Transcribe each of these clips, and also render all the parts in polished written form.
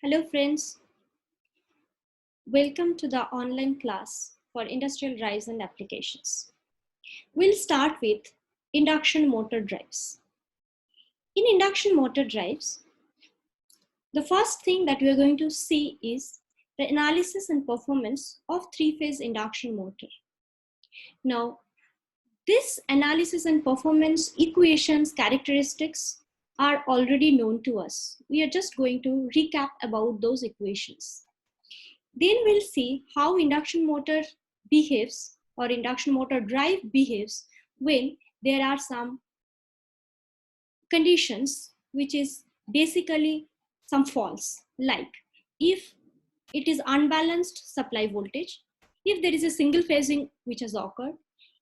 Hello friends, welcome to the online class for industrial drives and applications. We'll start with induction motor drives. In induction motor drives, the first thing that we are going to see is the analysis and performance of three-phase induction motor. Now, this analysis and performance equations, characteristics are already known to us. We are just going to recap about those equations. Then we'll see how induction motor behaves or induction motor drive behaves when there are some conditions which is basically some faults, like if it is unbalanced supply voltage, if there is a single phasing which has occurred,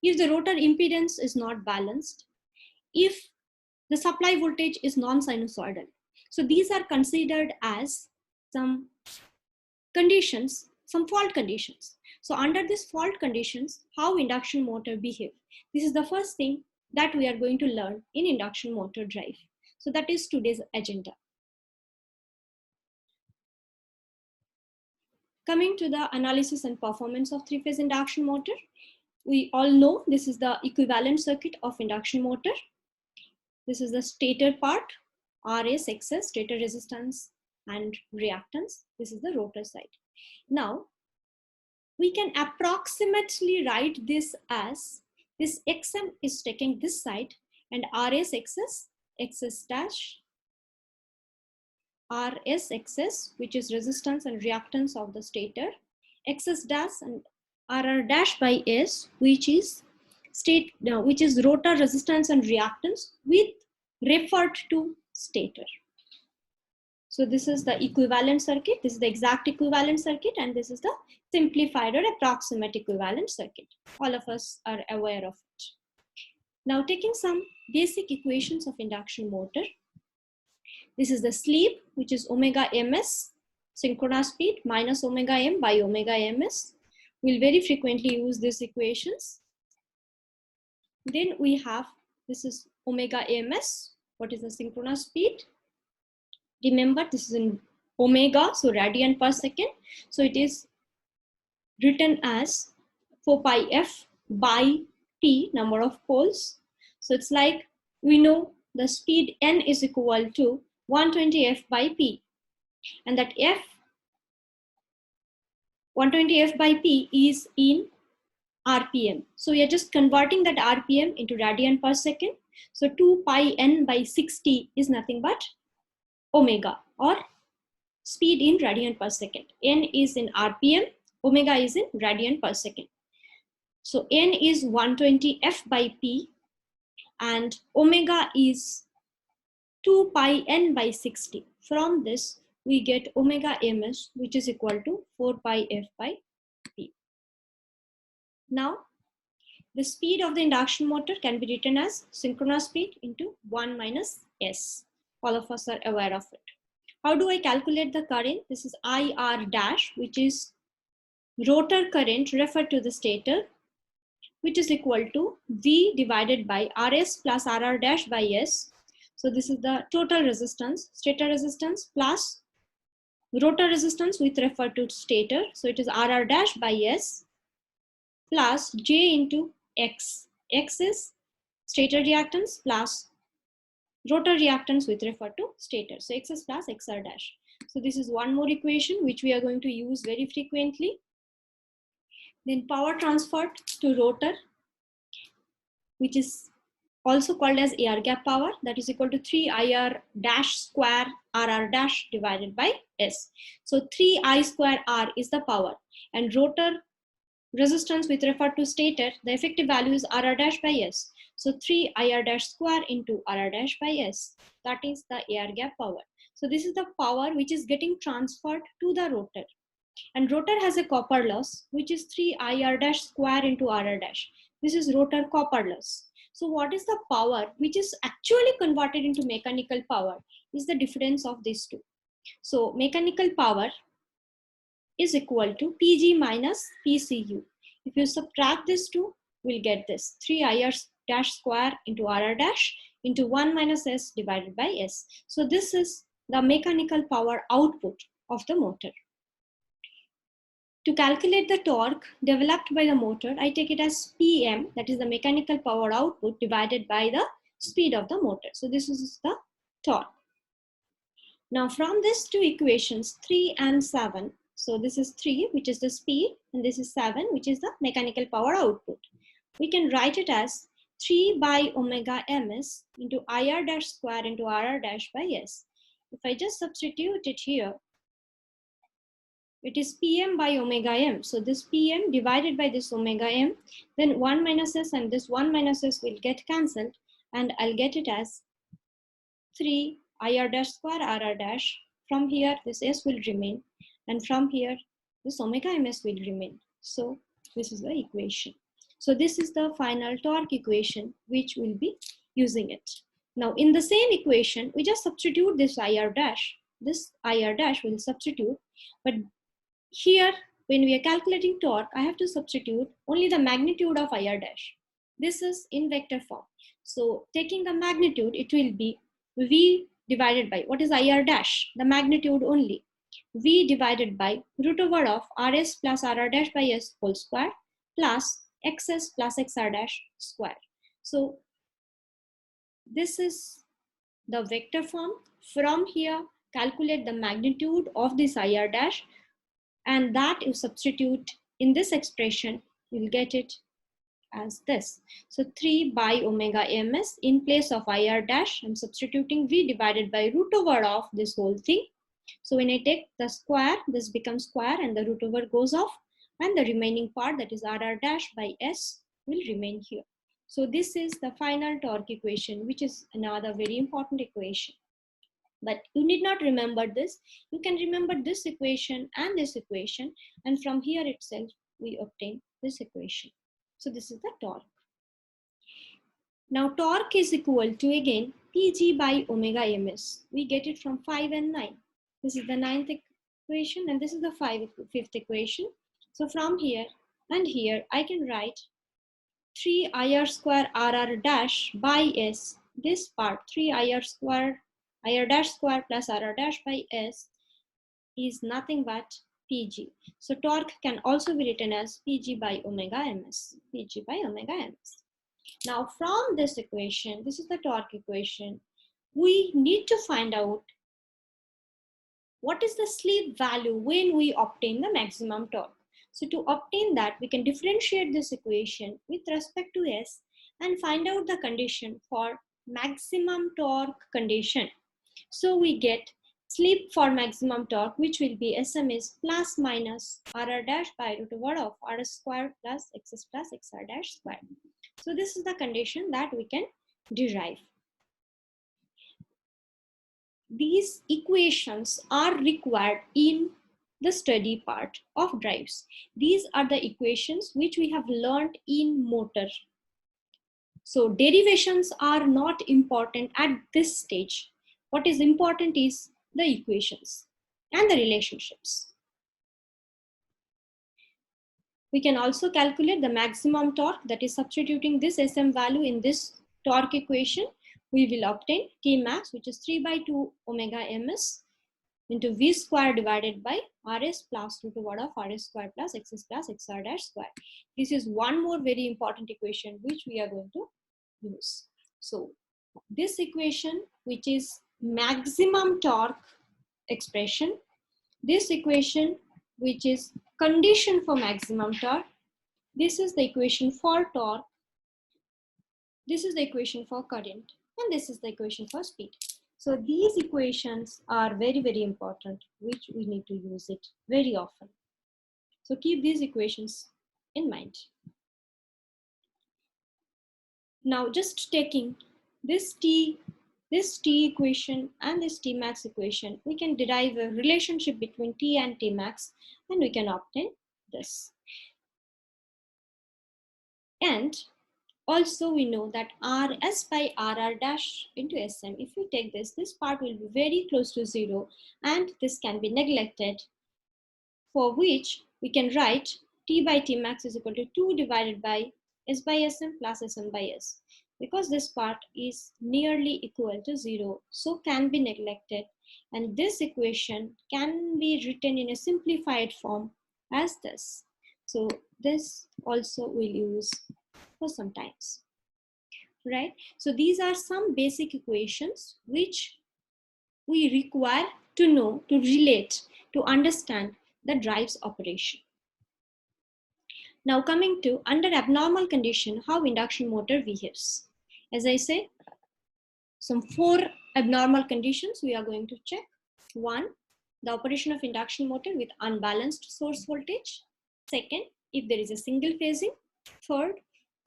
if the rotor impedance is not balanced, if the supply voltage is non-sinusoidal. So these are considered as some conditions, some fault conditions. So under these fault conditions, how induction motor behave. This is the first thing that we are going to learn in induction motor drive. So that is today's agenda. Coming to the analysis and performance of three-phase induction motor, we all know this is the equivalent circuit of induction motor. This is the stator part, RS, XS, stator resistance and reactance. This is the rotor side. Now, we can approximately write this as this XM is taking this side and RS, XS, XS dash, RS, XS, which is resistance and reactance of the stator, XS dash and RR dash by S, which is rotor resistance and reactance with referred to stator. So this is the equivalent circuit, this is the exact equivalent circuit, and this is the simplified or approximate equivalent circuit. All of us are aware of it. Now taking some basic equations of induction motor. This is the sleep, which is omega ms, synchronous speed, minus omega m by omega ms. We'll very frequently use these equations. Then we have, this is omega ms, what is the synchronous speed? Remember, this is in omega, so radian per second. So it is written as 4 pi f by p, number of poles. So it's like, we know the speed n is equal to 120 f by p. And that f, 120 f by p is in RPM. So we are just converting that RPM into radian per second. So 2 pi n by 60 is nothing but omega, or speed in radian per second. N is in RPM, omega is in radian per second. So n is 120 f by p and omega is 2 pi n by 60. From this we get omega ms, which is equal to 4 pi f by p. Now the speed of the induction motor can be written as synchronous speed into 1 minus s. All of us are aware of it. How do I calculate the current? This is IR dash, which is rotor current referred to the stator, which is equal to V divided by RS plus RR dash by S. So this is the total resistance, stator resistance plus rotor resistance with referred to stator. So it is RR dash by S plus J into X. X is stator reactance plus rotor reactance with referred to stator. So XS plus XR dash. So this is one more equation which we are going to use very frequently. Then power transferred to rotor, which is also called as air gap power, that is equal to 3 IR dash square RR dash divided by S. So 3 I square R is the power, and rotor resistance with referred to stator, the effective value is RR dash by S. So 3 IR dash square into RR dash by S, that is the air gap power. So this is the power which is getting transferred to the rotor. And rotor has a copper loss, which is 3 IR dash square into RR dash. This is rotor copper loss. So what is the power which is actually converted into mechanical power is the difference of these two. So mechanical power is equal to PG minus PCU. If you subtract these two, we'll get this 3 IR dash square into RR dash into 1 minus S divided by S. So this is the mechanical power output of the motor. To calculate the torque developed by the motor, I take it as PM, that is the mechanical power output, divided by the speed of the motor. So this is the torque. Now from these two equations, 3 and 7, so this is 3, which is the speed, and this is 7, which is the mechanical power output. We can write it as 3 by omega ms into IR dash square into RR dash by S. If I just substitute it here, it is PM by omega m. So this PM divided by this omega m, then 1 minus S and this 1 minus S will get cancelled, and I'll get it as 3 IR dash square RR dash. From here, this S will remain, and from here, this omega ms will remain. So this is the equation. So this is the final torque equation, which we'll be using it. Now in the same equation, we just substitute this IR dash. This IR dash will substitute, but here, when we are calculating torque, I have to substitute only the magnitude of IR dash. This is in vector form. So taking the magnitude, it will be V divided by, what is IR dash? The magnitude only. V divided by root over of RS plus RR dash by S whole square plus XS plus XR dash square. So this is the vector form. From here, calculate the magnitude of this IR dash, and that you substitute in this expression, you'll get it as this. So 3 by omega ms, in place of IR dash, I'm substituting V divided by root over of this whole thing. So when I take the square, this becomes square and the root over goes off, and the remaining part, that is RR dash by S, will remain here. So this is the final torque equation, which is another very important equation. But you need not remember this. You can remember this equation, and from here itself we obtain this equation. So this is the torque. Now torque is equal to, again, Pg by omega ms. We get it from 5 and 9. This is the 9th equation, and this is the 5th equation. So from here and here, I can write 3 IR square RR dash by S. This part, 3 IR dash square plus RR dash by S, is nothing but Pg. So torque can also be written as Pg by omega ms. Pg by omega ms. Now from this equation, this is the torque equation, we need to find out what is the slip value when we obtain the maximum torque. So to obtain that, we can differentiate this equation with respect to S and find out the condition for maximum torque condition. So we get slip for maximum torque, which will be Sm is plus minus RR dash by root over of RS square plus XS plus XR dash square. So this is the condition that we can derive. These equations are required in the study part of drives. These are the equations which we have learned in motor. So derivations are not important at this stage. What is important is the equations and the relationships. We can also calculate the maximum torque, that is substituting this Sm value in this torque equation. We will obtain T max, which is 3 by 2 omega ms into V square divided by RS plus root over of RS square plus XS plus XR dash square. This is one more very important equation which we are going to use. So this equation, which is maximum torque expression, this equation, which is condition for maximum torque, this is the equation for torque, this is the equation for current, and this is the equation for speed. So these equations are very, very important, which we need to use it very often. So keep these equations in mind. Now just taking this T equation and this T max equation, we can derive a relationship between T and T max, and we can obtain this. And also we know that RS by RR dash into Sm, if we take this part will be very close to 0, and this can be neglected, for which we can write T by T max is equal to 2 divided by S by Sm plus Sm by S. because this part is nearly equal to 0, so can be neglected, and this equation can be written in a simplified form as this. So this also we'll use for some times, right? So these are some basic equations which we require to know, to relate, to understand the drive's operation. Now coming to under abnormal condition, how induction motor behaves. As I said, some 4 abnormal conditions we are going to check. 1, the operation of induction motor with unbalanced source voltage. 2nd, if there is a single phasing. 3rd,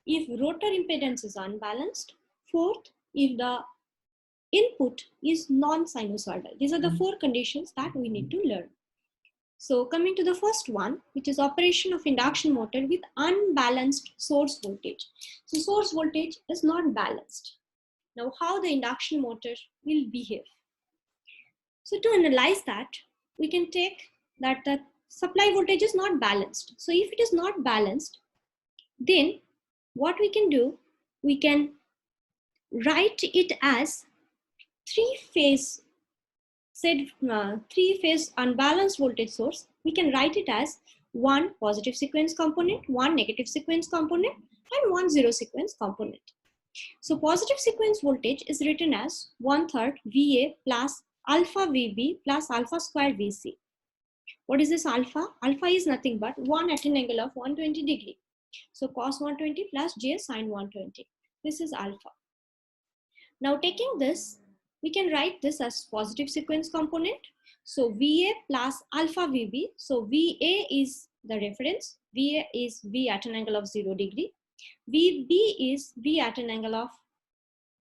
if rotor impedance is unbalanced. 4th, if the input is non-sinusoidal. These are the 4 conditions that we need to learn. So coming to the first one, which is operation of induction motor with unbalanced source voltage. So source voltage is not balanced. Now how the induction motor will behave. So to analyze that, we can take that the supply voltage is not balanced. So if it is not balanced, then what we can do, we can write it as three-phase unbalanced voltage source. We can write it as 1 positive sequence component, 1 negative sequence component, and 1 zero sequence component. So positive sequence voltage is written as 1/3 VA plus alpha VB plus alpha square VC. What is this alpha? Alpha is nothing but 1 at an angle of 120 degree. So cos 120 plus J sin 120. This is alpha. Now taking this, we can write this as positive sequence component. So VA plus alpha VB. So VA is the reference. VA is V at an angle of 0 degree. VB is V at an angle of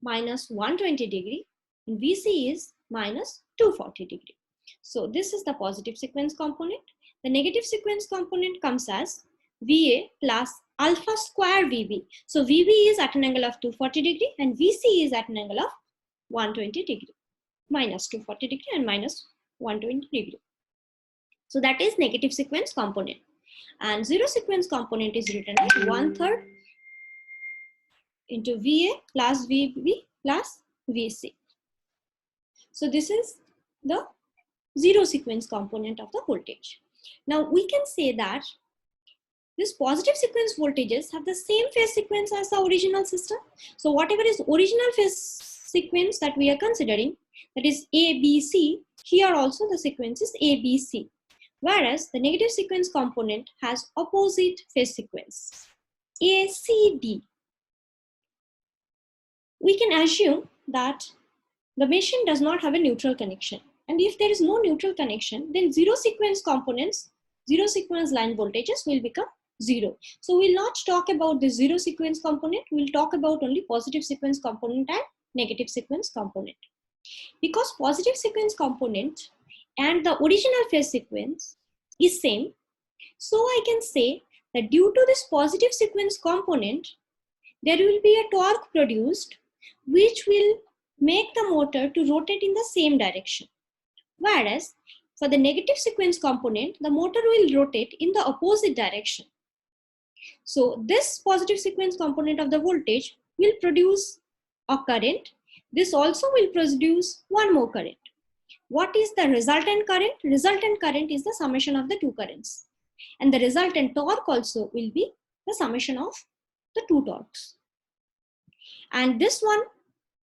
minus 120 degree. And VC is minus 240 degree. So this is the positive sequence component. The negative sequence component comes as VA plus alpha square VB. So VB is at an angle of 240 degree and VC is at an angle of 120 degree, minus 240 degree and minus 120 degree. So that is negative sequence component. And zero sequence component is written as 1/3 into VA plus VB plus VC. So this is the zero sequence component of the voltage. Now we can say that these positive sequence voltages have the same phase sequence as the original system. So whatever is original phase sequence that we are considering, that is A, B, C, here also the sequence is A, B, C. Whereas the negative sequence component has opposite phase sequence, A, C, D. We can assume that the machine does not have a neutral connection. And if there is no neutral connection, then zero sequence components, zero sequence line voltages will become 0. So we'll not talk about the zero sequence component. We'll talk about only positive sequence component and negative sequence component. Because positive sequence component and the original phase sequence is same, so I can say that due to this positive sequence component, there will be a torque produced which will make the motor to rotate in the same direction. Whereas for the negative sequence component, the motor will rotate in the opposite direction. So this positive sequence component of the voltage will produce a current. This also will produce one more current. What is the resultant current? Resultant current is the summation of the two currents. And the resultant torque also will be the summation of the two torques. And this one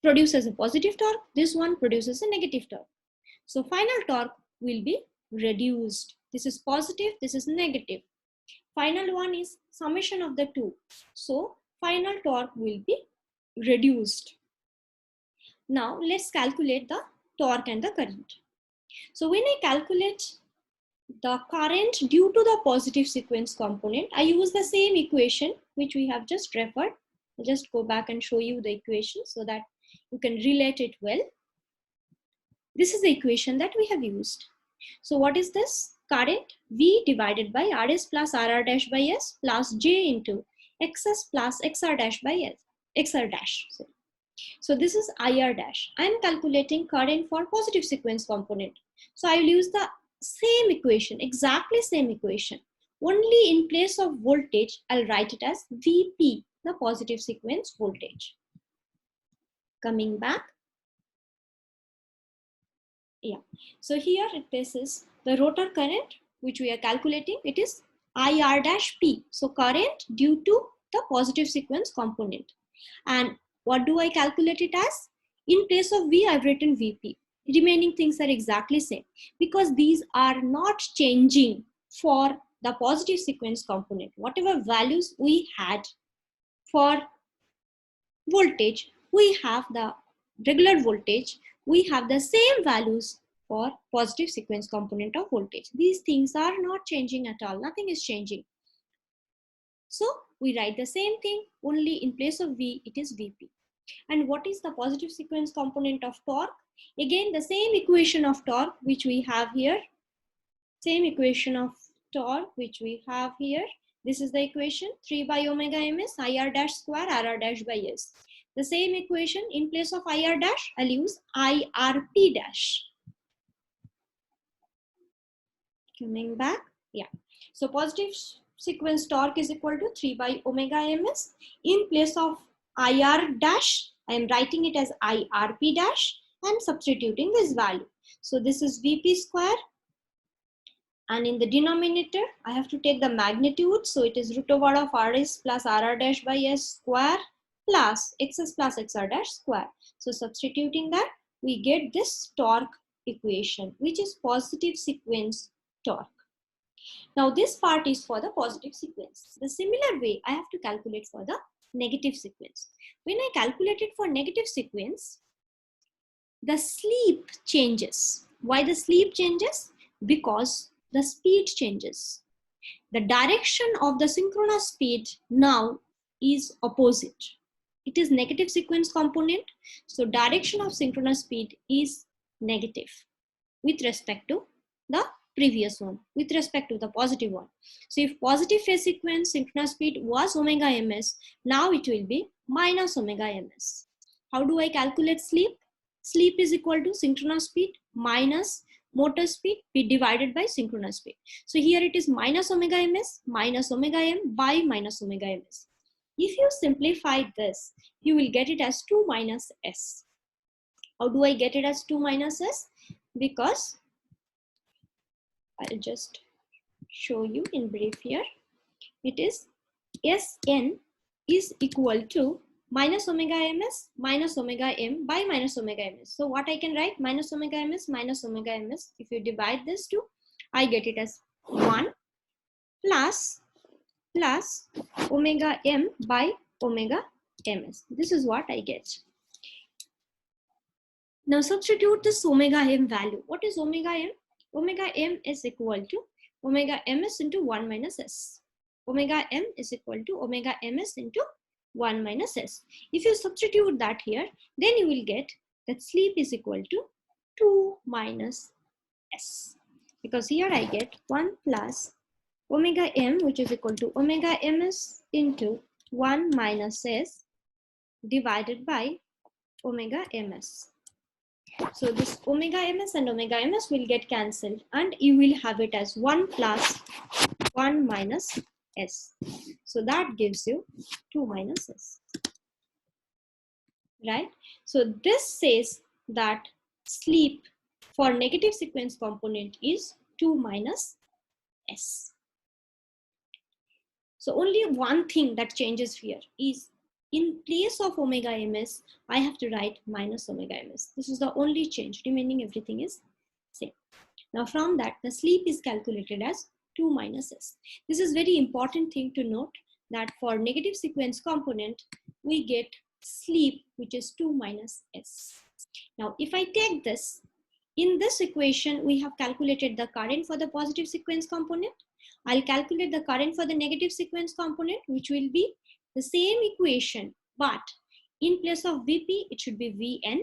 produces a positive torque, this one produces a negative torque. So final torque will be reduced. This is positive, this is negative. Final one is summation of the two. So final torque will be reduced. Now let's calculate the torque and the current. So when I calculate the current due to the positive sequence component, I use the same equation which we have just referred. I'll just go back and show you the equation so that you can relate it well. This is the equation that we have used. So what is this? Current V divided by Rs plus Rr dash by S plus J into Xs plus Xr dash by S, Xr dash. So this is IR dash. I am calculating current for positive sequence component. So I will use the same equation, exactly same equation. Only in place of voltage, I'll write it as VP, the positive sequence voltage. Coming back. Yeah. So here it places the rotor current, which we are calculating. It is IR dash P. So current due to the positive sequence component. And what do I calculate it as? In place of V, I've written VP. Remaining things are exactly same because these are not changing for the positive sequence component. Whatever values we had for voltage, we have the regular voltage, we have the same values for positive sequence component of voltage. These things are not changing at all. Nothing is changing. So we write the same thing, only in place of V, it is VP. And what is the positive sequence component of torque? Again, the same equation of torque which we have here. Same equation of torque which we have here. This is the equation 3 by omega ms IR dash square RR dash by S. The same equation, in place of IR dash, I'll use IRP dash. Coming back, yeah. So positive sequence torque is equal to 3 by omega ms. In place of IR dash, I am writing it as IRP dash and substituting this value. So this is VP square. And in the denominator, I have to take the magnitude. So it is root over of RS plus RR dash by S square plus XS plus XR dash square. So substituting that, we get this torque equation, which is positive sequence torque. Now this part is for the positive sequence. The similar way I have to calculate for the negative sequence. When I calculate it for negative sequence, the sleep changes. Why the sleep changes? Because the speed changes. The direction of the synchronous speed now is opposite. It is negative sequence component. So direction of synchronous speed is negative with respect to the previous one, with respect to the positive one. So if positive phase sequence synchronous speed was omega ms, now it will be minus omega ms. How do I calculate sleep? Sleep is equal to synchronous speed minus motor speed be divided by synchronous speed. So here it is minus omega ms minus omega m by minus omega ms. If you simplify this, you will get it as 2 minus s. How do I get it as 2 minus s? Because I'll just show you in brief here. It is Sn is equal to minus omega ms minus omega m by minus omega ms. So what I can write, minus omega ms minus omega ms. If you divide this two, I get it as 1 plus omega m by omega ms. This is what I get. Now substitute this omega m value. What is omega m? Omega m is equal to omega ms into 1 minus s. Omega m is equal to omega ms into 1 minus s. If you substitute that here, then you will get that sleep is equal to 2 minus s. Because here I get 1 plus omega m, which is equal to omega ms into 1 minus s divided by omega ms. So this omega ms and omega ms will get cancelled and you will have it as 1 plus 1 minus s. So that gives you 2 minus s. Right? So this says that sleep for negative sequence component is 2 minus s. So only one thing that changes here is in place of omega ms, I have to write minus omega ms. This is the only change. Remaining everything is same. Now from that, the sleep is calculated as 2 minus s. This is very important thing to note that for negative sequence component, we get sleep which is 2 minus s. Now if I take this, in this equation, we have calculated the current for the positive sequence component. I'll calculate the current for the negative sequence component, which will be the same equation, but in place of Vp, it should be Vn,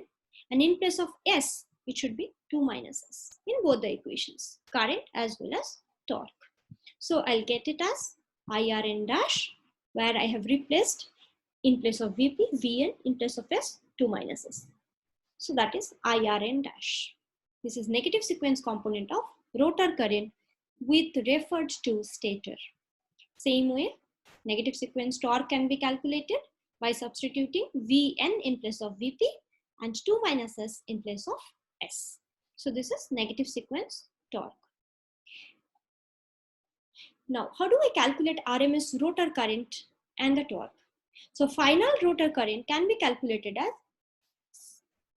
and in place of S, it should be 2 minus S in both the equations, current as well as torque. So I'll get it as IRN dash, where I have replaced in place of Vp, Vn, in place of S, 2 minus S. So that is IRN dash. This is negative sequence component of rotor current with referred to stator. Same way, negative sequence torque can be calculated by substituting Vn in place of Vp and 2 minus s in place of s. So this is negative sequence torque. Now, how do I calculate RMS rotor current and the torque? So final rotor current can be calculated as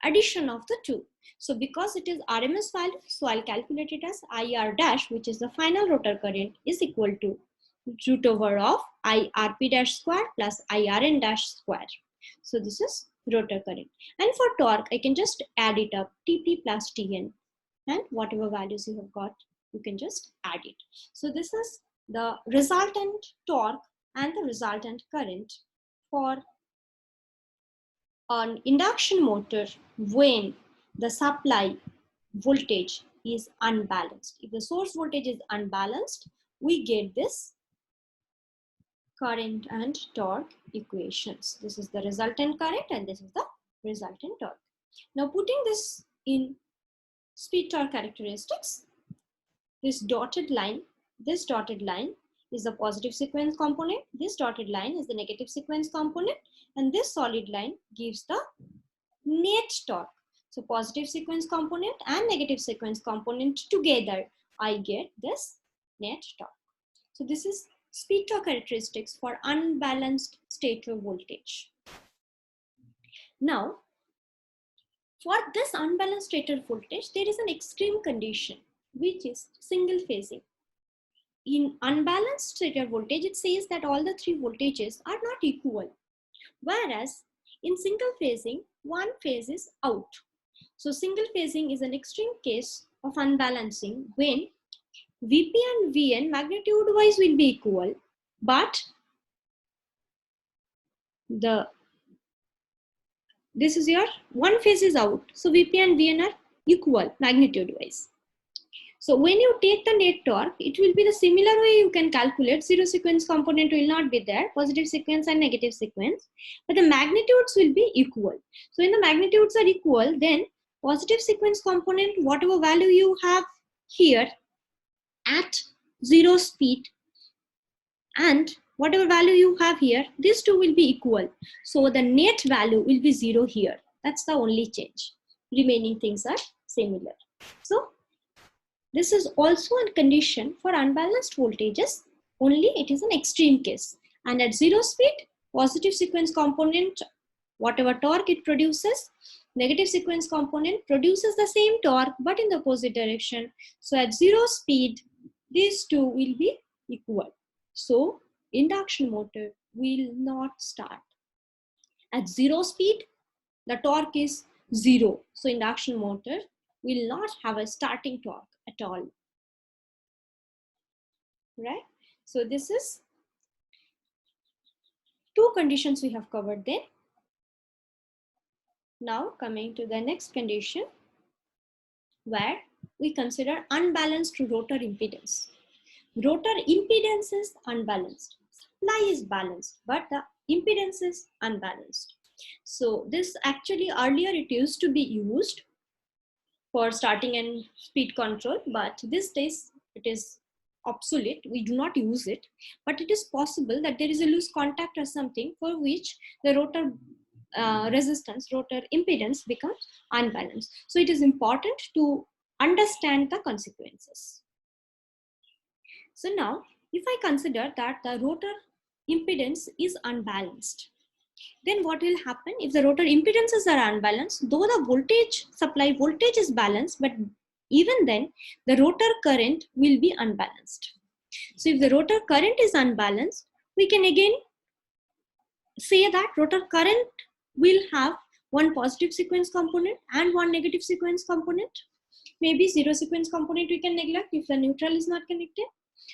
addition of the two. So because it is RMS value, so I'll calculate it as IR dash, which is the final rotor current, is equal to root over of IRP dash square plus IRN dash square. So this is rotor current. And for torque, I can just add it up, TP plus TN, and whatever values you have got, you can just add it. So this is the resultant torque and the resultant current for an induction motor when the supply voltage is unbalanced. If the source voltage is unbalanced, we get this current and torque equations. This is the resultant current and this is the resultant torque. Now putting this in speed torque characteristics, this dotted line is the positive sequence component, this dotted line is the negative sequence component, and this solid line gives the net torque. So positive sequence component and negative sequence component together, I get this net torque. So this is speed torque characteristics for unbalanced stator voltage. Now, for this unbalanced stator voltage, there is an extreme condition, which is single phasing. In unbalanced stator voltage, it says that all the three voltages are not equal. Whereas in single phasing, one phase is out. So single phasing is an extreme case of unbalancing when Vp and Vn magnitude wise will be equal, but this is your one phase is out. So Vp and Vn are equal magnitude wise. So when you take the net torque, it will be the similar way you can calculate. Zero sequence component will not be there, positive sequence and negative sequence, but the magnitudes will be equal. So when the magnitudes are equal, then positive sequence component, whatever value you have here at zero speed, and whatever value you have here, these two will be equal. So the net value will be zero here. That's the only change. Remaining things are similar. So this is also a condition for unbalanced voltages, only it is an extreme case. And at zero speed, positive sequence component, whatever torque it produces, negative sequence component produces the same torque but in the opposite direction. So at zero speed, these two will be equal. So induction motor will not start. At zero speed, the torque is zero. So induction motor will not have a starting torque at all. Right? So this is two conditions we have covered there. Now coming to the next condition, where we consider unbalanced rotor impedance. Rotor impedance is unbalanced. Supply is balanced, but the impedance is unbalanced. So this actually earlier it used to be used for starting and speed control, but these days it is obsolete. We do not use it, but it is possible that there is a loose contact or something for which the rotor resistance, rotor impedance becomes unbalanced. So it is important to understand the consequences. So now, if I consider that the rotor impedance is unbalanced, then what will happen if the rotor impedances are unbalanced, though the voltage, supply voltage is balanced, but even then the rotor current will be unbalanced. So if the rotor current is unbalanced, we can again say that rotor current will have one positive sequence component and one negative sequence component. Maybe zero sequence component we can neglect if the neutral is not connected.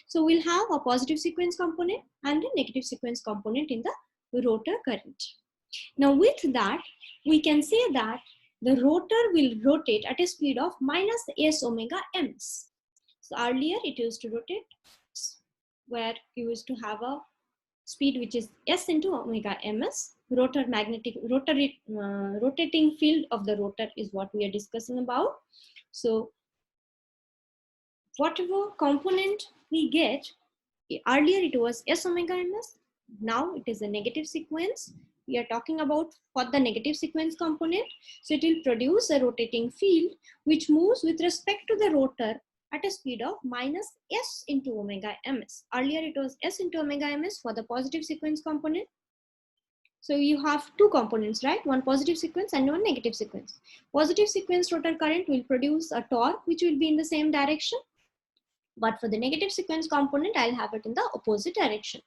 So we'll have a positive sequence component and a negative sequence component in the rotor current. Now with that, we can say that the rotor will rotate at a speed of minus s omega ms. So earlier it used to rotate where you used to have a speed which is s into omega ms. Rotor magnetic rotating field of the rotor is what we are discussing about. So whatever component we get, earlier it was s omega ms, now it is a negative sequence we are talking about for the negative sequence component. So it will produce a rotating field which moves with respect to the rotor at a speed of minus s into omega ms. Earlier it was s into omega ms for the positive sequence component. So you have two components, right? One positive sequence and one negative sequence. Positive sequence rotor current will produce a torque which will be in the same direction. But for the negative sequence component, I'll have it in the opposite direction.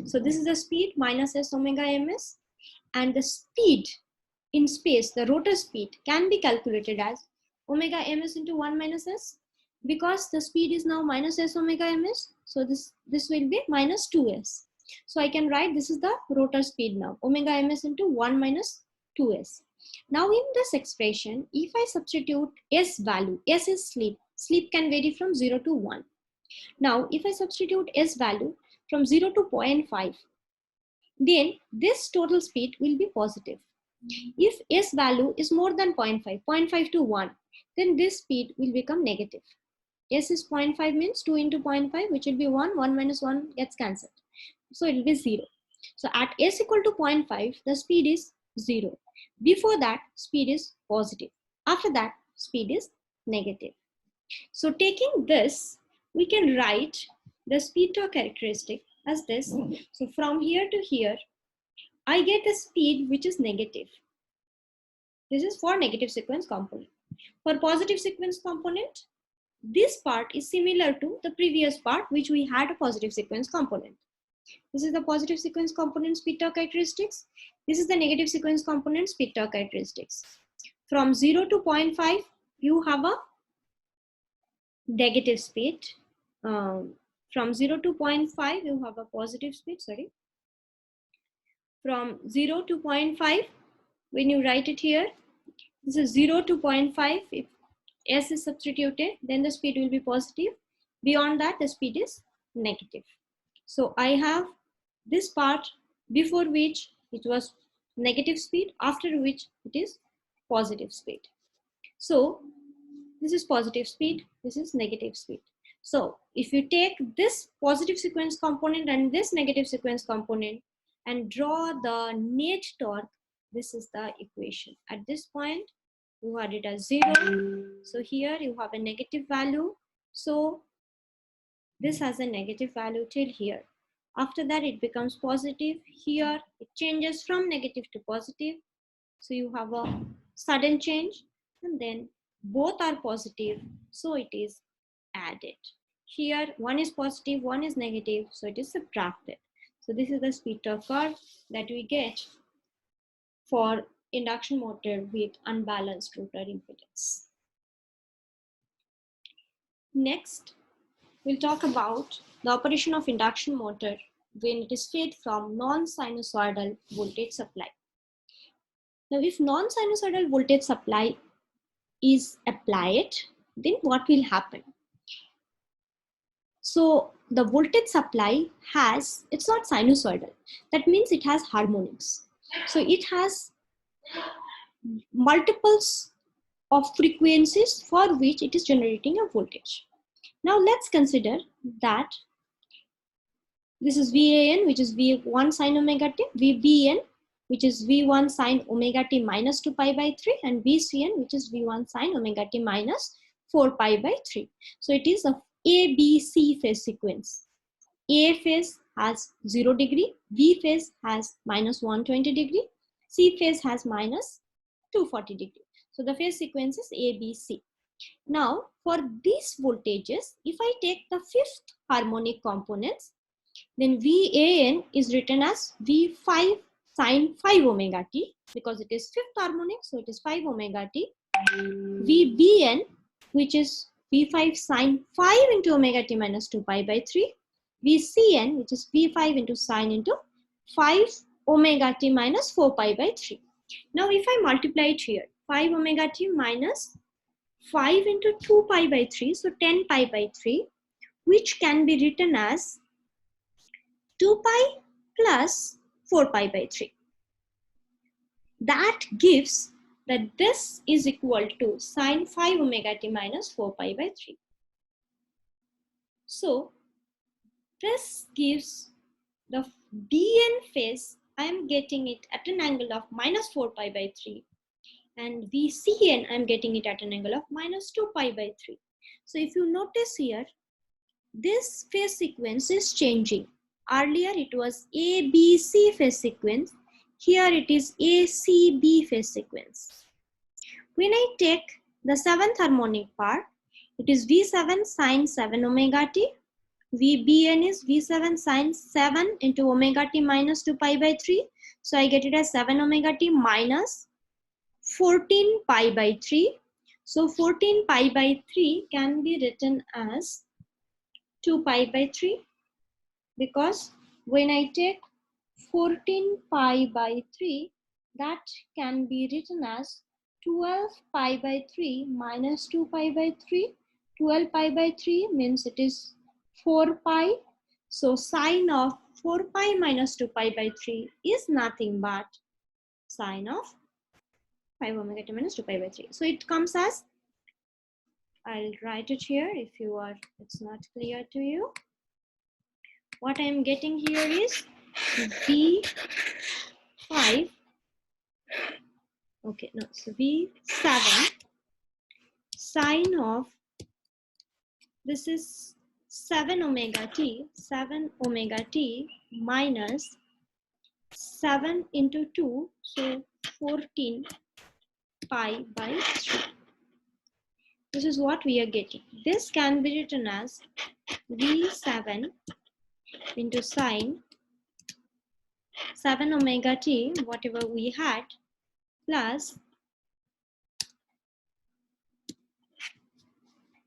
So this is the speed minus s omega ms, and the speed in space, the rotor speed, can be calculated as omega ms into 1 minus s. Because the speed is now minus s omega ms, so this will be minus 2s. So I can write this is the rotor speed now, omega ms into 1 minus 2s. Now in this expression, if I substitute s value, s is sleep. Sleep can vary from 0 to 1. Now if I substitute s value from 0 to 0.5, then this total speed will be positive. If s value is more than 0.5 to 1, then this speed will become negative. S is 0.5 means 2 into 0.5, which will be 1. 1 minus 1 gets cancelled. So it will be 0. So at s equal to 0.5, the speed is 0. Before that, speed is positive. After that, speed is negative. So taking this, we can write the speed torque characteristic as this. So from here to here, I get a speed which is negative. This is for negative sequence component. For positive sequence component, this part is similar to the previous part which we had a positive sequence component. This is the positive sequence component speed torque characteristics. This is the negative sequence component speed torque characteristics. From 0 to 0.5, you have a negative speed. From 0 to 0.5, you have a positive speed, sorry. From 0 to 0.5, when you write it here, this is 0 to 0.5. If s is substituted, then the speed will be positive. Beyond that, the speed is negative. So I have this part before which it was negative speed, after which it is positive speed. So this is positive speed, this is negative speed. So if you take this positive sequence component and this negative sequence component and draw the net torque, this is the equation. At this point, you had it as 0. So here you have a negative value. So this has a negative value till here. After that, it becomes positive. Here, it changes from negative to positive. So you have a sudden change, and then both are positive. So it is added. Here, one is positive, one is negative. So it is subtracted. So this is the speed torque curve that we get for induction motor with unbalanced rotor impedance. Next, we'll talk about the operation of induction motor when it is fed from non-sinusoidal voltage supply. Now, if non-sinusoidal voltage supply is applied, then what will happen? So the voltage supply has, it's not sinusoidal. That means it has harmonics. So it has multiples of frequencies for which it is generating a voltage. Now let's consider that this is VAN, which is V1 sine omega t, VBN, which is V1 sine omega t minus 2 pi by 3, and VCN, which is V1 sine omega t minus 4 pi by 3. So it is a ABC phase sequence. A phase has 0 degree, B phase has minus 120 degree, C phase has minus 240 degree. So the phase sequence is ABC. Now for these voltages, if I take the fifth harmonic components, then VAN is written as V5 sine 5 omega t, because it is fifth harmonic, so it is 5 omega t. VBN, which is V5 sine 5 into omega t minus 2 pi by 3. VCN, which is V5 into sine into 5 omega t minus 4 pi by 3. Now if I multiply it here, 5 omega t minus 5 into 2 pi by 3, so 10 pi by 3, which can be written as 2 pi plus 4 pi by 3. That gives that this is equal to sine 5 omega t minus 4 pi by 3. So this gives the BN phase I am getting it at an angle of minus 4 pi by 3. And VCN, I'm getting it at an angle of minus 2 pi by 3. So if you notice here, this phase sequence is changing. Earlier it was ABC phase sequence. Here it is ACB phase sequence. When I take the 7th harmonic part, it is V7 sine 7 omega t. VBN is V7 sine 7 into omega t minus 2 pi by 3. So I get it as 7 omega t minus 14 pi by 3. So 14 pi by 3 can be written as 2 pi by 3, because when I take 14 pi by 3, that can be written as 12 pi by 3 minus 2 pi by 3. 12 pi by 3 means it is 4 pi. So sine of 4 pi minus 2 pi by 3 is nothing but sine of 5 omega t minus 2 pi by 3. So it comes as, I'll write it here if it's not clear to you. What I'm getting here is V5, okay, no, so V7 sine of, this is 7 omega t minus 7 into 2, so 14 pi by 3. This is what we are getting. This can be written as V7 into sine 7 omega t, whatever we had, plus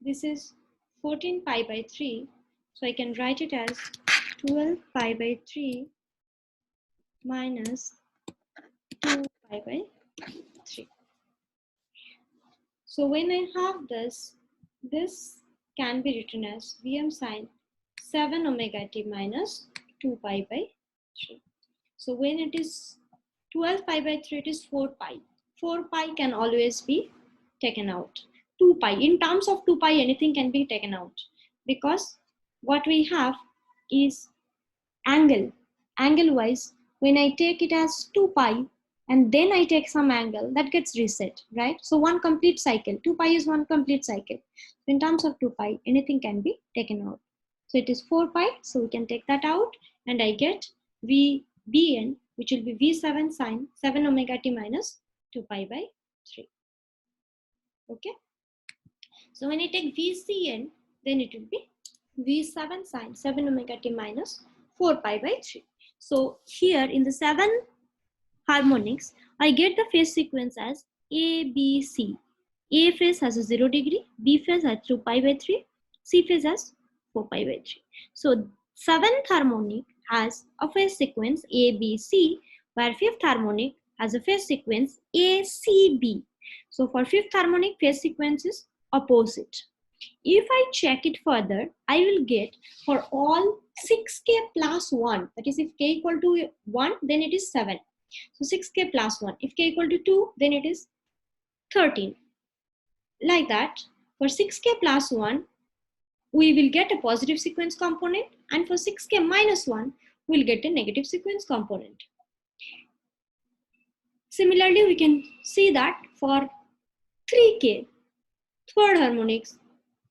this is 14 pi by 3. So I can write it as 12 pi by 3 minus 2 pi by 3. So when I have this, this can be written as Vm sine 7 omega t minus 2 pi by 3. So when it is 12 pi by 3, it is 4 pi. 4 pi can always be taken out. 2 pi, in terms of 2 pi, anything can be taken out, because what we have is angle. Angle wise, when I take it as 2 pi and then I take some angle, that gets reset, right? So one complete cycle, 2 pi is one complete cycle. In terms of 2 pi, anything can be taken out. So it is 4 pi, so we can take that out, and I get VBN, which will be V7 sine 7 omega t minus 2 pi by 3. Okay. So when I take VCN, then it will be V7 sine 7 omega t minus 4 pi by 3. So here in the 7 harmonics, I get the phase sequence as ABC. A phase has a 0 degree, B phase has 2 pi by 3, C phase has 4 pi by 3. So 7th harmonic has a phase sequence ABC, where 5th harmonic has a phase sequence ACB. So for 5th harmonic, phase sequence is opposite. If I check it further, I will get for all 6k plus 1, that is if k equal to 1, then it is 7. So 6k plus 1. If k equal to 2, then it is 13. Like that, for 6k plus 1, we will get a positive sequence component, and for 6k minus 1, we'll get a negative sequence component. Similarly, we can see that for 3k, 3rd harmonics,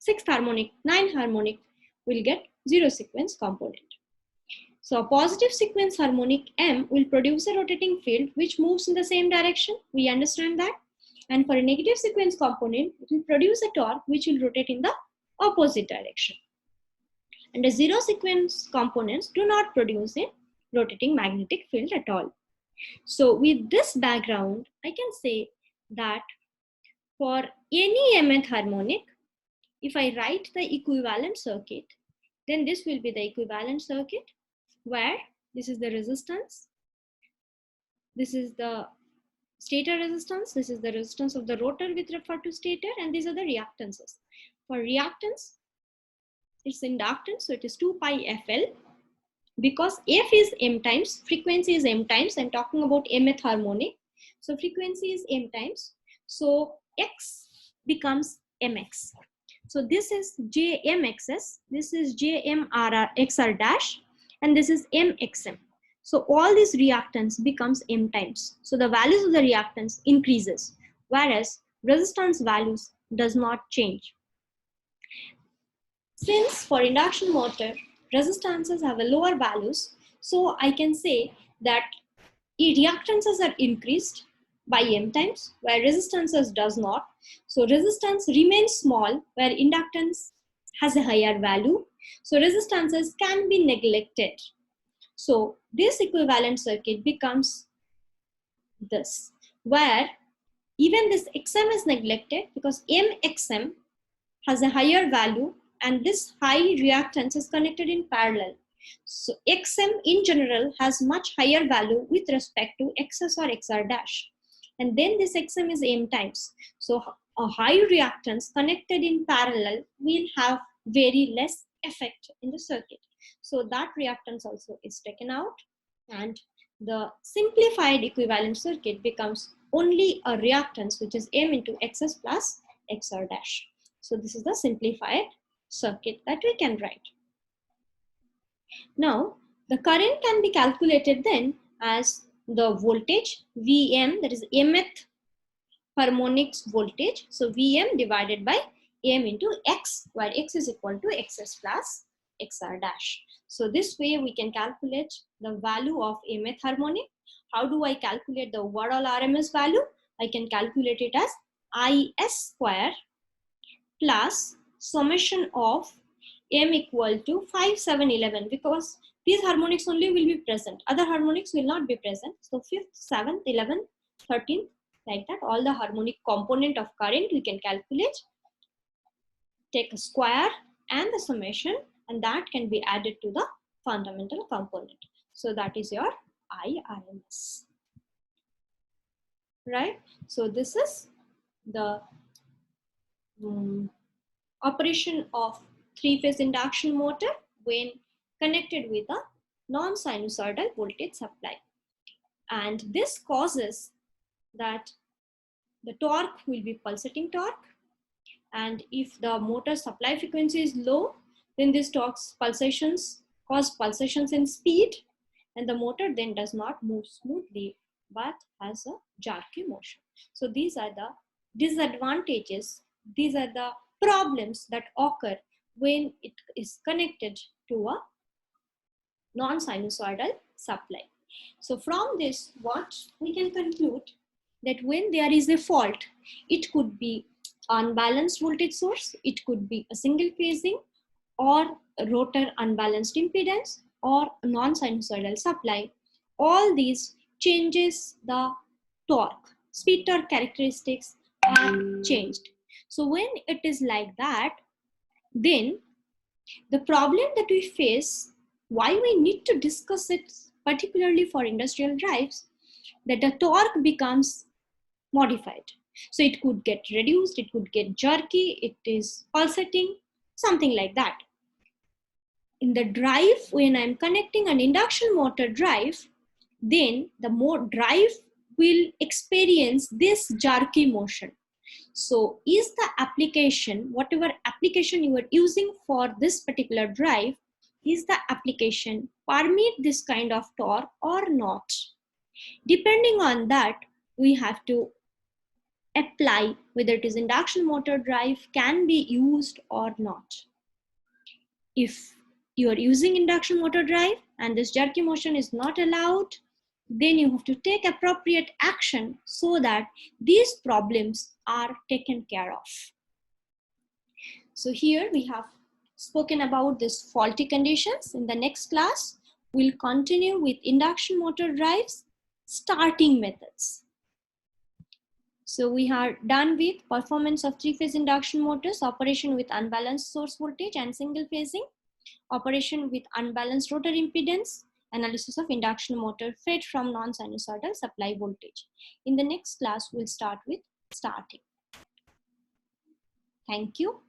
6th harmonic, 9th harmonic, we'll get 0 sequence component. So a positive sequence harmonic M will produce a rotating field which moves in the same direction. We understand that. And for a negative sequence component, it will produce a torque which will rotate in the opposite direction. And the 0 sequence components do not produce a rotating magnetic field at all. So with this background, I can say that for any mth harmonic, if I write the equivalent circuit, then this will be the equivalent circuit, where this is the resistance, this is the stator resistance, this is the resistance of the rotor with regard to stator, and these are the reactances. For reactance, it's inductance, so it is 2 pi FL. Because F is M times, frequency is M times, I'm talking about mth harmonic. So frequency is M times, so X becomes MX. So this is JMXS, this is JMRR XR dash, and this is MXM. So all these reactance becomes M times. So the values of the reactance increases, whereas resistance values does not change. Since for induction motor, resistances have a lower values, so I can say that reactances are increased by M times, where resistances does not. So resistance remains small, where inductance has a higher value. So resistances can be neglected. So this equivalent circuit becomes this, where even this XM is neglected because MXM has a higher value and this high reactance is connected in parallel. So XM in general has much higher value with respect to XS or XR dash. And then this XM is M times. So a high reactance connected in parallel will have very less effect in the circuit. So that reactance also is taken out, and the simplified equivalent circuit becomes only a reactance, which is M into XS plus XR dash. So this is the simplified circuit that we can write. Now, the current can be calculated then as the voltage Vm, that is mth harmonics voltage. So Vm divided by M into X, where X is equal to XS plus XR dash. So this way we can calculate the value of mth harmonic. How do I calculate the overall RMS value? I can calculate it as IS square plus summation of M equal to 5, 7, 11, because these harmonics only will be present. Other harmonics will not be present. So 5th, 7th, 11th, 13th, like that, all the harmonic component of current we can calculate, take a square and the summation, and that can be added to the fundamental component. So that is your IRMS, right? So this is the operation of three-phase induction motor when connected with a non-sinusoidal voltage supply. And this causes that the torque will be pulsating torque, and if the motor supply frequency is low, then this torque's pulsations cause pulsations in speed, and the motor then does not move smoothly but has a jerky motion. So these are the disadvantages, these are the problems that occur when it is connected to a non-sinusoidal supply. So from this, what we can conclude, that when there is a fault, it could be unbalanced voltage source, it could be a single phasing or a rotor unbalanced impedance or non-sinusoidal supply. All these changes the torque, speed torque characteristics are changed. So when it is like that, then the problem that we face, why we need to discuss it particularly for industrial drives, that the torque becomes modified. So it could get reduced, it could get jerky, it is pulsating, something like that. In the drive, when I'm connecting an induction motor drive, then the drive will experience this jerky motion. So is the application, whatever application you are using for this particular drive, is the application permit this kind of torque or not? Depending on that, we have to apply whether it is induction motor drive can be used or not. If you are using induction motor drive and this jerky motion is not allowed, then you have to take appropriate action so that these problems are taken care of. So here we have spoken about this faulty conditions. In the next class, we'll continue with induction motor drives starting methods. So we are done with performance of three-phase induction motors, operation with unbalanced source voltage and single phasing, operation with unbalanced rotor impedance, analysis of induction motor fed from non-sinusoidal supply voltage. In the next class, we'll start with starting. Thank you.